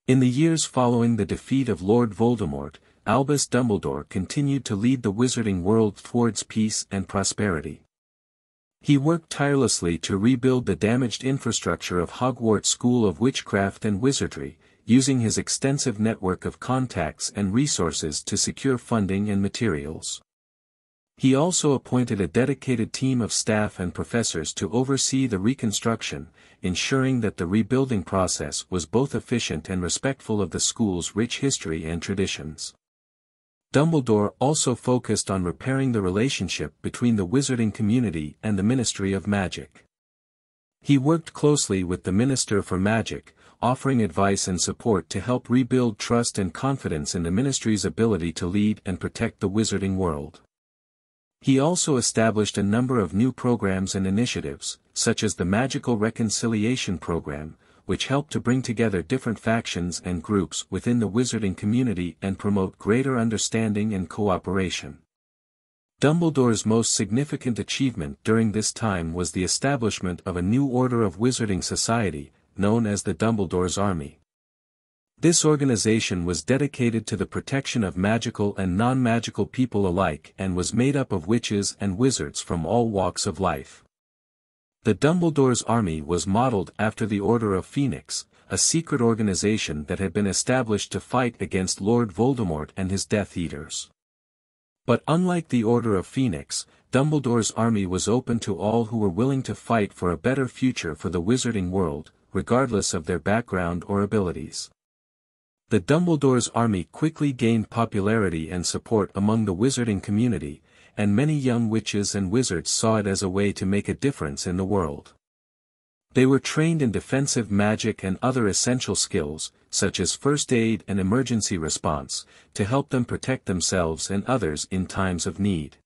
In the years following the defeat of Lord Voldemort, Albus Dumbledore continued to lead the wizarding world towards peace and prosperity. He worked tirelessly to rebuild the damaged infrastructure of Hogwarts School of Witchcraft and Wizardry, using his extensive network of contacts and resources to secure funding and materials. He also appointed a dedicated team of staff and professors to oversee the reconstruction, ensuring that the rebuilding process was both efficient and respectful of the school's rich history and traditions. Dumbledore also focused on repairing the relationship between the wizarding community and the Ministry of Magic. He worked closely with the Minister for Magic, offering advice and support to help rebuild trust and confidence in the Ministry's ability to lead and protect the wizarding world. He also established a number of new programs and initiatives, such as the Magical Reconciliation Program, which helped to bring together different factions and groups within the wizarding community and promote greater understanding and cooperation. Dumbledore's most significant achievement during this time was the establishment of a new order of wizarding society, known as the Dumbledore's Army. This organization was dedicated to the protection of magical and non-magical people alike and was made up of witches and wizards from all walks of life. The Dumbledore's Army was modeled after the Order of Phoenix, a secret organization that had been established to fight against Lord Voldemort and his Death Eaters. But unlike the Order of Phoenix, Dumbledore's Army was open to all who were willing to fight for a better future for the wizarding world, regardless of their background or abilities. The Dumbledore's Army quickly gained popularity and support among the wizarding community, and many young witches and wizards saw it as a way to make a difference in the world. They were trained in defensive magic and other essential skills, such as first aid and emergency response, to help them protect themselves and others in times of need.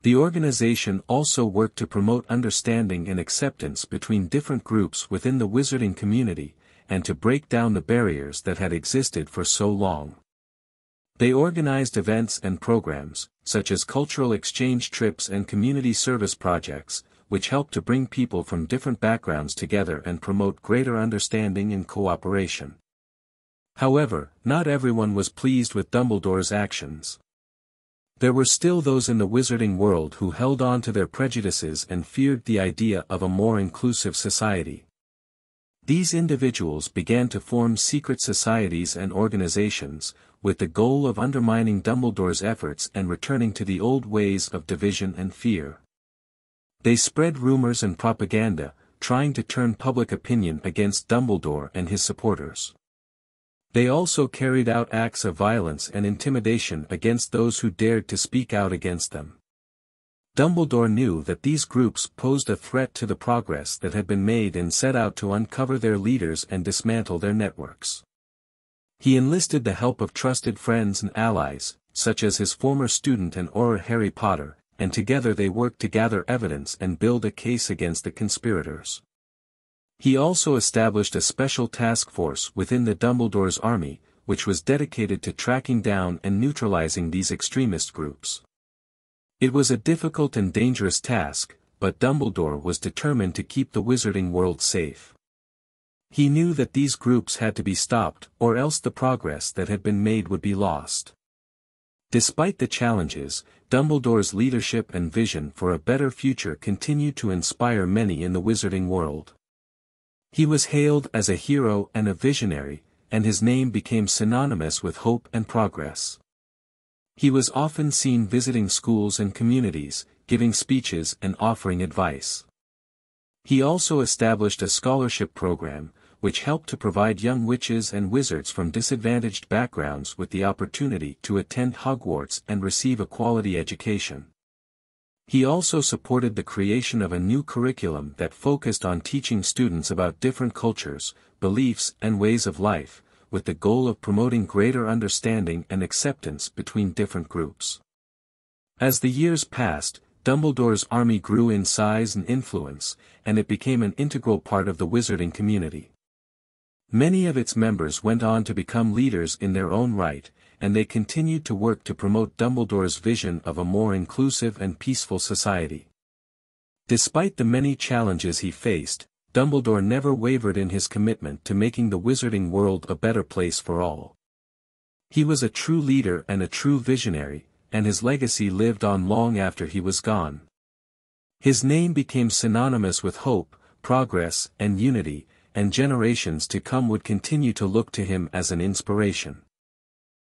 The organization also worked to promote understanding and acceptance between different groups within the wizarding community, and to break down the barriers that had existed for so long. They organized events and programs, such as cultural exchange trips and community service projects, which helped to bring people from different backgrounds together and promote greater understanding and cooperation. However, not everyone was pleased with Dumbledore's actions. There were still those in the wizarding world who held on to their prejudices and feared the idea of a more inclusive society. These individuals began to form secret societies and organizations, with the goal of undermining Dumbledore's efforts and returning to the old ways of division and fear. They spread rumors and propaganda, trying to turn public opinion against Dumbledore and his supporters. They also carried out acts of violence and intimidation against those who dared to speak out against them. Dumbledore knew that these groups posed a threat to the progress that had been made and set out to uncover their leaders and dismantle their networks. He enlisted the help of trusted friends and allies, such as his former student and auror Harry Potter, and together they worked to gather evidence and build a case against the conspirators. He also established a special task force within the Dumbledore's Army, which was dedicated to tracking down and neutralizing these extremist groups. It was a difficult and dangerous task, but Dumbledore was determined to keep the wizarding world safe. He knew that these groups had to be stopped, or else the progress that had been made would be lost. Despite the challenges, Dumbledore's leadership and vision for a better future continued to inspire many in the wizarding world. He was hailed as a hero and a visionary, and his name became synonymous with hope and progress. He was often seen visiting schools and communities, giving speeches and offering advice. He also established a scholarship program, which helped to provide young witches and wizards from disadvantaged backgrounds with the opportunity to attend Hogwarts and receive a quality education. He also supported the creation of a new curriculum that focused on teaching students about different cultures, beliefs and ways of life, with the goal of promoting greater understanding and acceptance between different groups. As the years passed, Dumbledore's army grew in size and influence, and it became an integral part of the wizarding community. Many of its members went on to become leaders in their own right, and they continued to work to promote Dumbledore's vision of a more inclusive and peaceful society. Despite the many challenges he faced, Dumbledore never wavered in his commitment to making the wizarding world a better place for all. He was a true leader and a true visionary, and his legacy lived on long after he was gone. His name became synonymous with hope, progress, and unity, and generations to come would continue to look to him as an inspiration.